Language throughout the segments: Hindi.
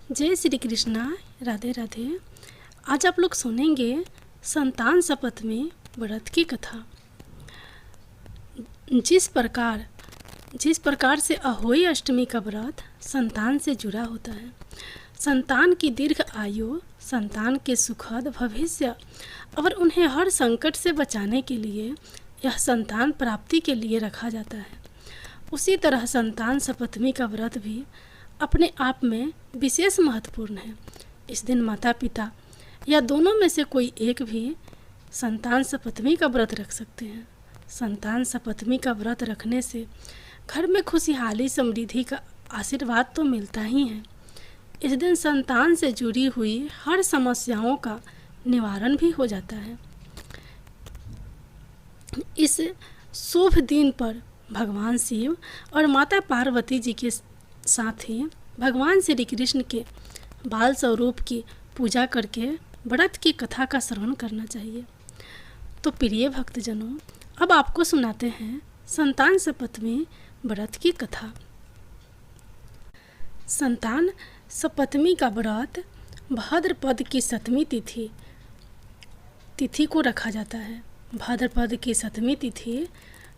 जय श्री कृष्णा। राधे राधे। आज आप लोग सुनेंगे संतान शपथ में व्रत की कथा। जिस प्रकार से अहोई अष्टमी का व्रत संतान से जुड़ा होता है, संतान की दीर्घ आयु, संतान के सुखद भविष्य और उन्हें हर संकट से बचाने के लिए यह संतान प्राप्ति के लिए रखा जाता है, उसी तरह संतान सप्तमी का व्रत भी अपने आप में विशेष महत्वपूर्ण है। इस दिन माता पिता या दोनों में से कोई एक भी संतान सप्तमी का व्रत रख सकते हैं। संतान सप्तमी का व्रत रखने से घर में खुशहाली समृद्धि का आशीर्वाद तो मिलता ही है, इस दिन संतान से जुड़ी हुई हर समस्याओं का निवारण भी हो जाता है। इस शुभ दिन पर भगवान शिव और माता पार्वती जी के साथ ही भगवान श्री कृष्ण के बाल स्वरूप की पूजा करके व्रत की कथा का श्रवण करना चाहिए। तो प्रिय भक्तजनों, अब आपको सुनाते हैं संतान सप्तमी व्रत की कथा। संतान सप्तमी का व्रत भाद्रपद की सप्तमी तिथि को रखा जाता है। भाद्रपद की सप्तमी तिथि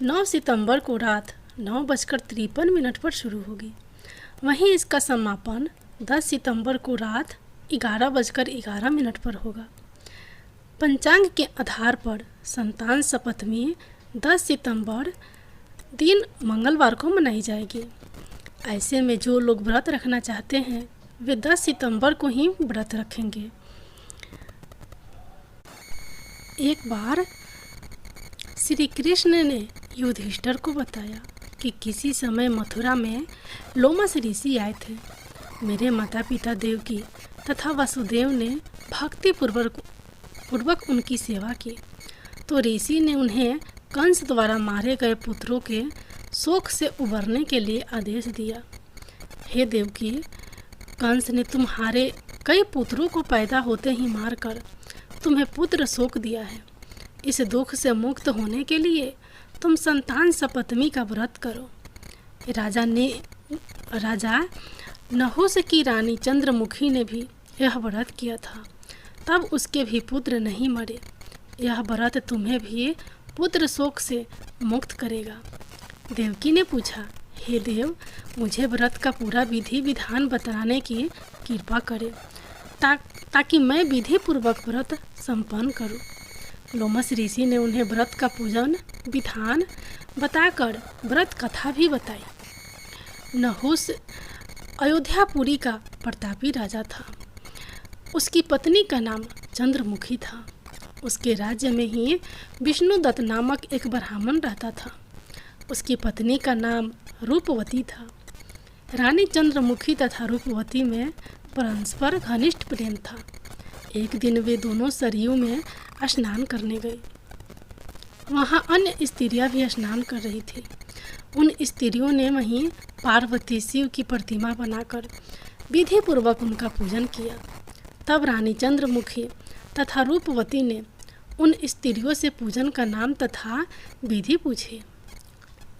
9 सितंबर को रात 9:53 पर शुरू होगी। वहीं इसका समापन 10 सितंबर को रात 11:11 पर होगा। पंचांग के आधार पर संतान सप्तमी 10 सितंबर दिन मंगलवार को मनाई जाएगी। ऐसे में जो लोग व्रत रखना चाहते हैं वे 10 सितंबर को ही व्रत रखेंगे। एक बार श्री कृष्ण ने युधिष्ठिर को बताया कि किसी समय मथुरा में लोमस ऋषि आए थे। मेरे माता पिता देवकी तथा वसुदेव ने भक्ति पूर्वक उनकी सेवा की, तो ऋषि ने उन्हें कंस द्वारा मारे गए पुत्रों के शोक से उबरने के लिए आदेश दिया। हे देवकी, कंस ने तुम्हारे कई पुत्रों को पैदा होते ही मारकर तुम्हें पुत्र शोक दिया है। इस दुख से मुक्त होने के लिए तुम संतान सप्तमी का व्रत करो। राजा नहुस की रानी चंद्रमुखी ने भी यह व्रत किया था, तब उसके भी पुत्र नहीं मरे। यह व्रत तुम्हें भी पुत्र शोक से मुक्त करेगा। देवकी ने पूछा, हे देव, मुझे व्रत का पूरा विधि विधान बताने की कृपा करें ताकि मैं विधि पूर्वक व्रत संपन्न करूं। लोमस ऋषि ने उन्हें व्रत का पूजन विधान बताकर व्रत कथा भी बताई। नहुस अयोध्यापुरी का प्रतापी राजा था। उसकी पत्नी का नाम चंद्रमुखी था। उसके राज्य में ही विष्णुदत्त नामक एक ब्राह्मण रहता था। उसकी पत्नी का नाम रूपवती था। रानी चंद्रमुखी तथा रूपवती में परस्पर घनिष्ठ प्रेम था। एक दिन वे दोनों सरयू में स्नान करने गए। वहाँ अन्य स्त्रियां भी स्नान कर रही थी। उन स्त्रियों ने वहीं पार्वती शिव की प्रतिमा बनाकर विधि पूर्वक उनका पूजन किया। तब रानी चंद्रमुखी तथा रूपवती ने उन स्त्रियों से पूजन का नाम तथा विधि पूछी।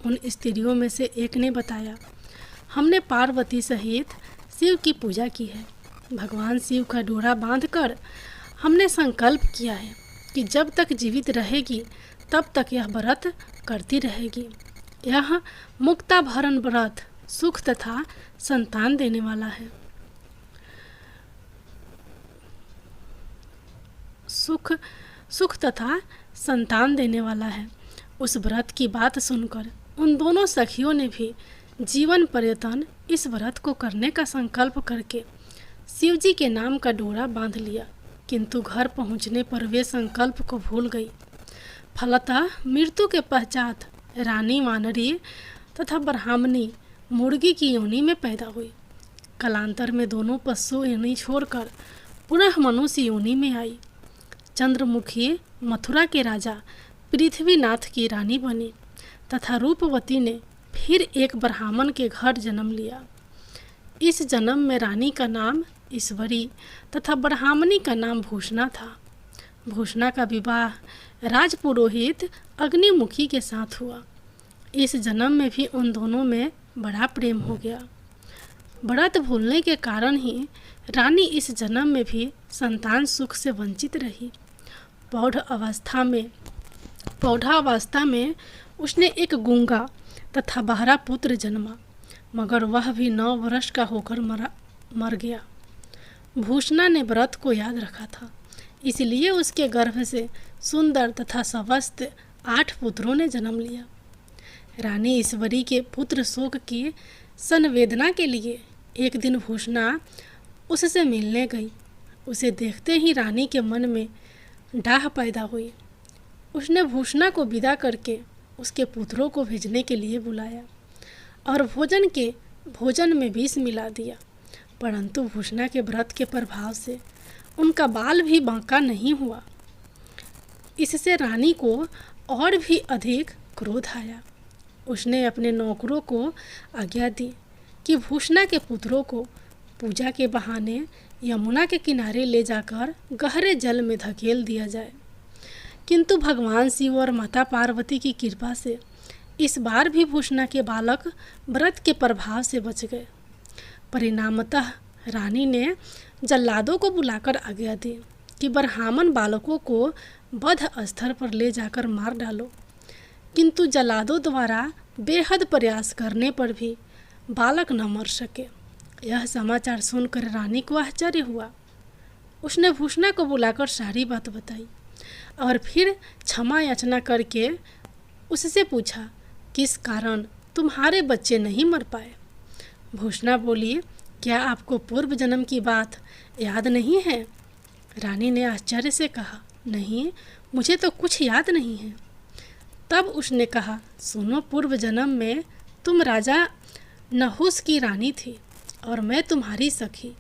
उन स्त्रियों में से एक ने बताया, हमने पार्वती सहित शिव की पूजा की है। भगवान शिव का डोरा बांधकर हमने संकल्प किया है कि जब तक जीवित रहेगी तब तक यह व्रत करती रहेगी। यह मुक्ताभरण व्रत सुख तथा संतान देने वाला है। सुख तथा संतान देने वाला है। उस व्रत की बात सुनकर उन दोनों सखियों ने भी जीवन पर्यंत इस व्रत को करने का संकल्प करके शिव जी के नाम का डोरा बांध लिया, किंतु घर पहुंचने पर वे संकल्प को भूल गई। फलतः मृत्यु के पश्चात रानी वानरी तथा ब्राह्मणी मुर्गी की योनि में पैदा हुई। कालांतर में दोनों पशु योनि छोड़कर पुनः मनुष्य योनि में आई। चंद्रमुखी मथुरा के राजा पृथ्वीनाथ की रानी बनी तथा रूपवती ने फिर एक ब्राह्मण के घर जन्म लिया। इस जन्म में रानी का नाम ईश्वरी तथा ब्राह्मणी का नाम भूषणा था। भूषणा का विवाह राजपुरोहित अग्निमुखी के साथ हुआ। इस जन्म में भी उन दोनों में बड़ा प्रेम हो गया। व्रत भूलने के कारण ही रानी इस जन्म में भी संतान सुख से वंचित रही। प्रौढ़ावस्था में उसने एक गूंगा तथा बहरा पुत्र जन्मा, मगर वह भी 9 वर्ष का होकर मर गया। भूषणा ने व्रत को याद रखा था, इसलिए उसके गर्भ से सुंदर तथा स्वस्थ 8 पुत्रों ने जन्म लिया। रानी ईश्वरी के पुत्र शोक की संवेदना के लिए एक दिन भूषणा उससे मिलने गई। उसे देखते ही रानी के मन में डाह पैदा हुई। उसने भूषणा को विदा करके उसके पुत्रों को भेजने के लिए बुलाया और भोजन में विष मिला दिया, परंतु भूषणा के व्रत के प्रभाव से उनका बाल भी बांका नहीं हुआ। इससे रानी को और भी अधिक क्रोध आया। उसने अपने नौकरों को आज्ञा दी कि भूषणा के पुत्रों को पूजा के बहाने यमुना के किनारे ले जाकर गहरे जल में धकेल दिया जाए, किंतु भगवान शिव और माता पार्वती की कृपा से इस बार भी भूषणा के बालक व्रत के प्रभाव से बच गए। परिणामतः रानी ने जल्लादों को बुलाकर आज्ञा दी कि ब्राह्मण बालकों को वध स्थल पर ले जाकर मार डालो, किंतु जल्लादों द्वारा बेहद प्रयास करने पर भी बालक न मर सके। यह समाचार सुनकर रानी को आश्चर्य हुआ। उसने भूषणा को बुलाकर सारी बात बताई और फिर क्षमा याचना करके उससे पूछा, किस कारण तुम्हारे बच्चे नहीं मर पाए? भूषणा बोली, क्या आपको पूर्व जन्म की बात याद नहीं है? रानी ने आश्चर्य से कहा, नहीं, मुझे तो कुछ याद नहीं है। तब उसने कहा, सुनो, पूर्व जन्म में तुम राजा नहुस की रानी थी और मैं तुम्हारी सखी।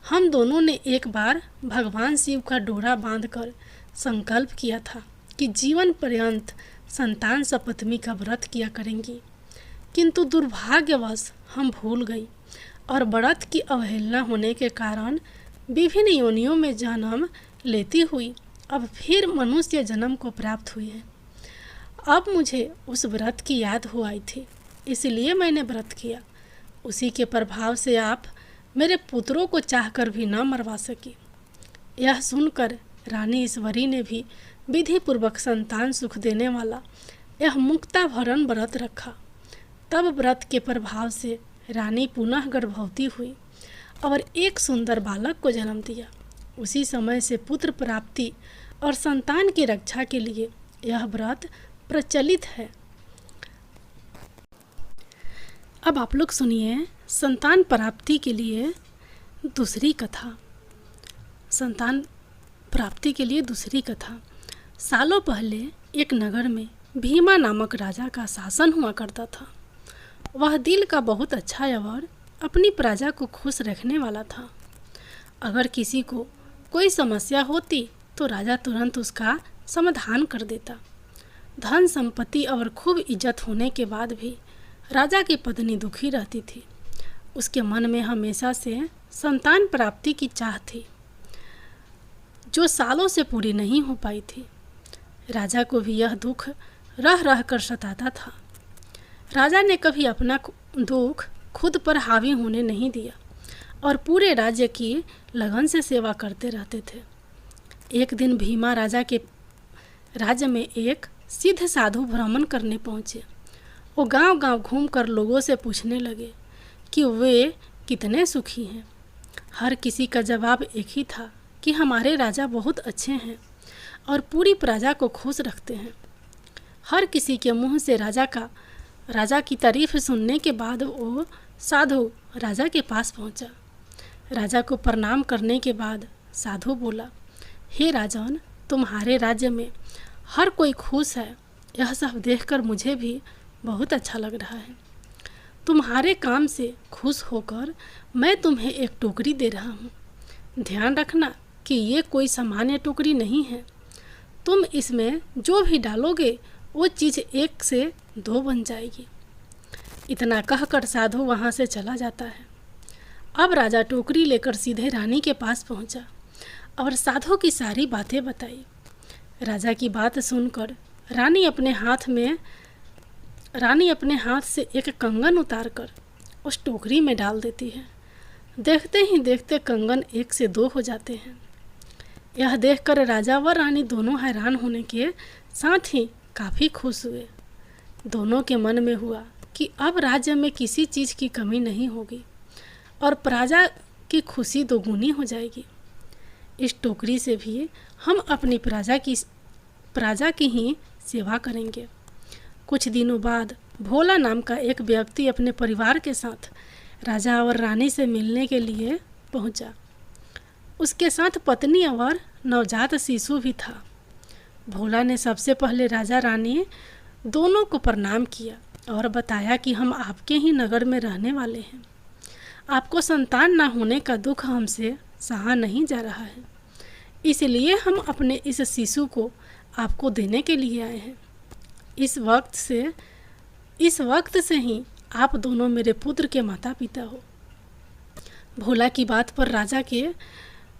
हम दोनों ने एक बार भगवान शिव का डोरा बांधकर संकल्प किया था कि जीवन पर्यंत संतान सपत्नी का व्रत किया करेंगी, किंतु दुर्भाग्यवश हम भूल गई और व्रत की अवहेलना होने के कारण विभिन्न योनियों में जन्म लेती हुई अब फिर मनुष्य जन्म को प्राप्त हुई है। अब मुझे उस व्रत की याद हो आई थी, इसलिए मैंने व्रत किया। उसी के प्रभाव से आप मेरे पुत्रों को चाहकर भी न मरवा सकी। यह सुनकर रानी ईश्वरी ने भी विधि पूर्वक संतान सुख देने वाला यह मुक्ता भरण व्रत रखा। तब व्रत के प्रभाव से रानी पुनः गर्भवती हुई और एक सुंदर बालक को जन्म दिया। उसी समय से पुत्र प्राप्ति और संतान की रक्षा के लिए यह व्रत प्रचलित है। अब आप लोग सुनिए संतान प्राप्ति के लिए दूसरी कथा। संतान प्राप्ति के लिए दूसरी कथा। सालों पहले एक नगर में भीमा नामक राजा का शासन हुआ करता था। वह दिल का बहुत अच्छा और अपनी प्रजा को खुश रखने वाला था। अगर किसी को कोई समस्या होती तो राजा तुरंत उसका समाधान कर देता। धन संपत्ति और खूब इज्जत होने के बाद भी राजा की पत्नी दुखी रहती थी। उसके मन में हमेशा से संतान प्राप्ति की चाह थी, जो सालों से पूरी नहीं हो पाई थी। राजा को भी यह दुख रह रह कर सताता था। राजा ने कभी अपना दुख खुद पर हावी होने नहीं दिया और पूरे राज्य की लगन से सेवा करते रहते थे। एक दिन भीमा राजा के राज्य में एक सिद्ध साधु भ्रमण करने पहुँचे। वो गांव-गांव घूमकर लोगों से पूछने लगे कि वे कितने सुखी हैं। हर किसी का जवाब एक ही था कि हमारे राजा बहुत अच्छे हैं और पूरी प्रजा को खुश रखते हैं। हर किसी के मुंह से राजा की तारीफ सुनने के बाद वो साधु राजा के पास पहुंचा। राजा को प्रणाम करने के बाद साधु बोला, हे राजन, तुम्हारे राज्य में हर कोई खुश है। यह सब देखकर मुझे भी बहुत अच्छा लग रहा है। तुम्हारे काम से खुश होकर मैं तुम्हें एक टोकरी दे रहा हूँ। ध्यान रखना कि ये कोई सामान्य टोकरी नहीं है। तुम इसमें जो भी डालोगे वो चीज़ 1 से 2 बन जाएगी। इतना कहकर साधु वहाँ से चला जाता है। अब राजा टोकरी लेकर सीधे रानी के पास पहुँचा और साधु की सारी बातें बताई। राजा की बात सुनकर रानी अपने हाथ से एक कंगन उतारकर उस टोकरी में डाल देती है देखते ही देखते कंगन 1 से 2 हो जाते हैं। यह देखकर राजा व रानी दोनों हैरान होने के साथ ही काफ़ी खुश हुए। दोनों के मन में हुआ कि अब राज्य में किसी चीज़ की कमी नहीं होगी और प्रजा की खुशी दोगुनी हो जाएगी। इस टोकरी से भी हम अपनी प्रजा की ही सेवा करेंगे। कुछ दिनों बाद भोला नाम का एक व्यक्ति अपने परिवार के साथ राजा और रानी से मिलने के लिए पहुंचा। उसके साथ पत्नी और नवजात शिशु भी था। भोला ने सबसे पहले राजा रानी दोनों को प्रणाम किया और बताया कि हम आपके ही नगर में रहने वाले हैं। आपको संतान ना होने का दुख हमसे सहा नहीं जा रहा है, इसलिए हम अपने इस शिशु को आपको देने के लिए आए हैं। इस वक्त से ही आप दोनों मेरे पुत्र के माता पिता हो। भोला की बात पर राजा के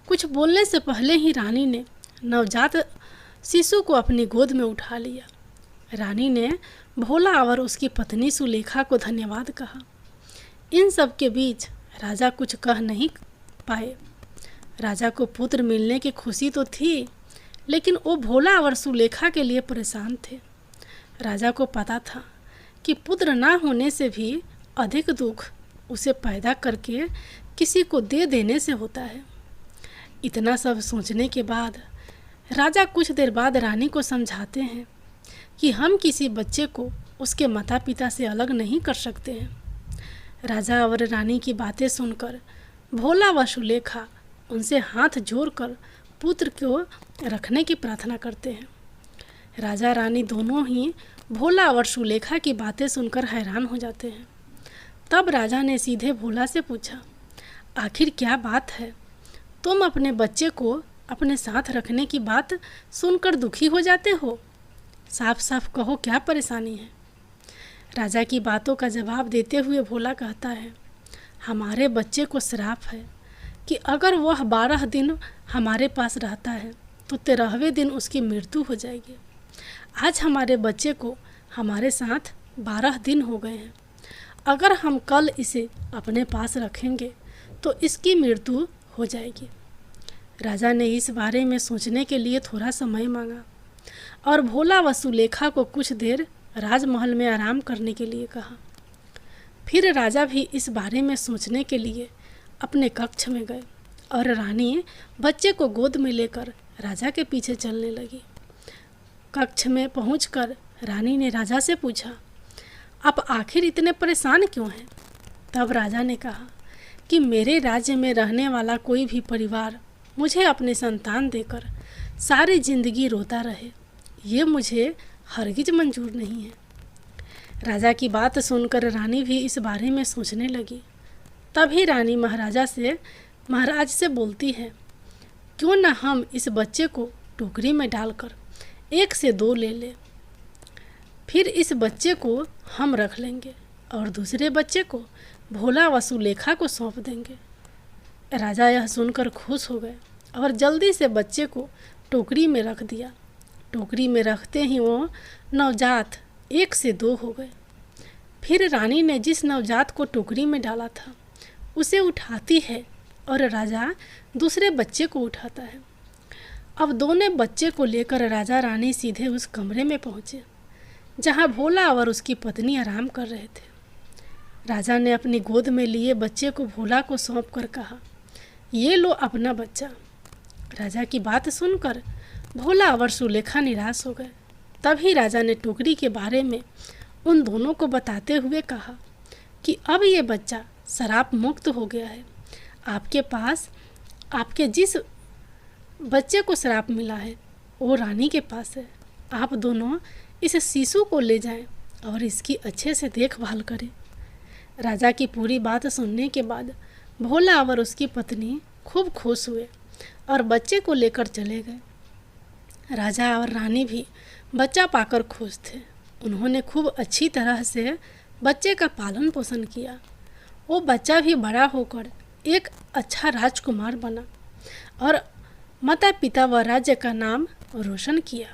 कुछ बोलने से पहले ही रानी ने नवजात शिशु को अपनी गोद में उठा लिया। रानी ने भोला और उसकी पत्नी सुलेखा को धन्यवाद कहा। इन सब के बीच राजा कुछ कह नहीं पाए। राजा को पुत्र मिलने की खुशी तो थी, लेकिन वो भोला और सुलेखा के लिए परेशान थे। राजा को पता था कि पुत्र ना होने से भी अधिक दुख उसे पैदा करके किसी को दे देने से होता है। इतना सब सोचने के बाद राजा कुछ देर बाद रानी को समझाते हैं कि हम किसी बच्चे को उसके माता पिता से अलग नहीं कर सकते हैं। राजा और रानी की बातें सुनकर भोला व सुलेखा उनसे हाथ जोड़कर पुत्र को रखने की प्रार्थना करते हैं। राजा रानी दोनों ही भोला और सुलेखा की बातें सुनकर हैरान हो जाते हैं। तब राजा ने सीधे भोला से पूछा, आखिर क्या बात है? तुम अपने बच्चे को अपने साथ रखने की बात सुनकर दुखी हो जाते हो। साफ साफ कहो, क्या परेशानी है? राजा की बातों का जवाब देते हुए भोला कहता है, हमारे बच्चे को श्राप है कि अगर वह 12 दिन हमारे पास रहता है तो 13वें दिन उसकी मृत्यु हो जाएगी। आज हमारे बच्चे को हमारे साथ 12 दिन हो गए हैं। अगर हम कल इसे अपने पास रखेंगे तो इसकी मृत्यु हो जाएगी। राजा ने इस बारे में सोचने के लिए थोड़ा समय मांगा और भोला व सुलेखा को कुछ देर राजमहल में आराम करने के लिए कहा। फिर राजा भी इस बारे में सोचने के लिए अपने कक्ष में गए और रानी बच्चे को गोद में लेकर राजा के पीछे चलने लगी। कक्ष में पहुंचकर रानी ने राजा से पूछा, आप आखिर इतने परेशान क्यों हैं? तब राजा ने कहा कि मेरे राज्य में रहने वाला कोई भी परिवार मुझे अपने संतान देकर सारी जिंदगी रोता रहे, ये मुझे हरगिज मंजूर नहीं है। राजा की बात सुनकर रानी भी इस बारे में सोचने लगी। तभी रानी महाराज से बोलती है, क्यों ना हम इस बच्चे को टोकरी में डालकर 1 से 2 ले लें। फिर इस बच्चे को हम रख लेंगे और दूसरे बच्चे को भोला व सुलेखा को सौंप देंगे। राजा यह सुनकर खुश हो गए और जल्दी से बच्चे को टोकरी में रख दिया। टोकरी में रखते ही वो नवजात 1 से 2 हो गए। फिर रानी ने जिस नवजात को टोकरी में डाला था उसे उठाती है और राजा दूसरे बच्चे को उठाता है। अब दोनों बच्चे को लेकर राजा रानी सीधे उस कमरे में पहुँचे जहाँ भोला और उसकी पत्नी आराम कर रहे थे। राजा ने अपनी गोद में लिए बच्चे को भोला को सौंप कर कहा, ये लो अपना बच्चा। राजा की बात सुनकर भोला और सुलेखा निराश हो गए। तभी राजा ने टोकरी के बारे में उन दोनों को बताते हुए कहा कि अब ये बच्चा शराब मुक्त हो गया है। आपके पास आपके जिस बच्चे को श्राप मिला है वो रानी के पास है। आप दोनों इस शिशु को ले जाएं और इसकी अच्छे से देखभाल करें। राजा की पूरी बात सुनने के बाद भोला और उसकी पत्नी खूब खुश हुए और बच्चे को लेकर चले गए। राजा और रानी भी बच्चा पाकर खुश थे। उन्होंने खूब अच्छी तरह से बच्चे का पालन पोषण किया। वो बच्चा भी बड़ा होकर एक अच्छा राजकुमार बना और माता पिता व राज्य का नाम रोशन किया।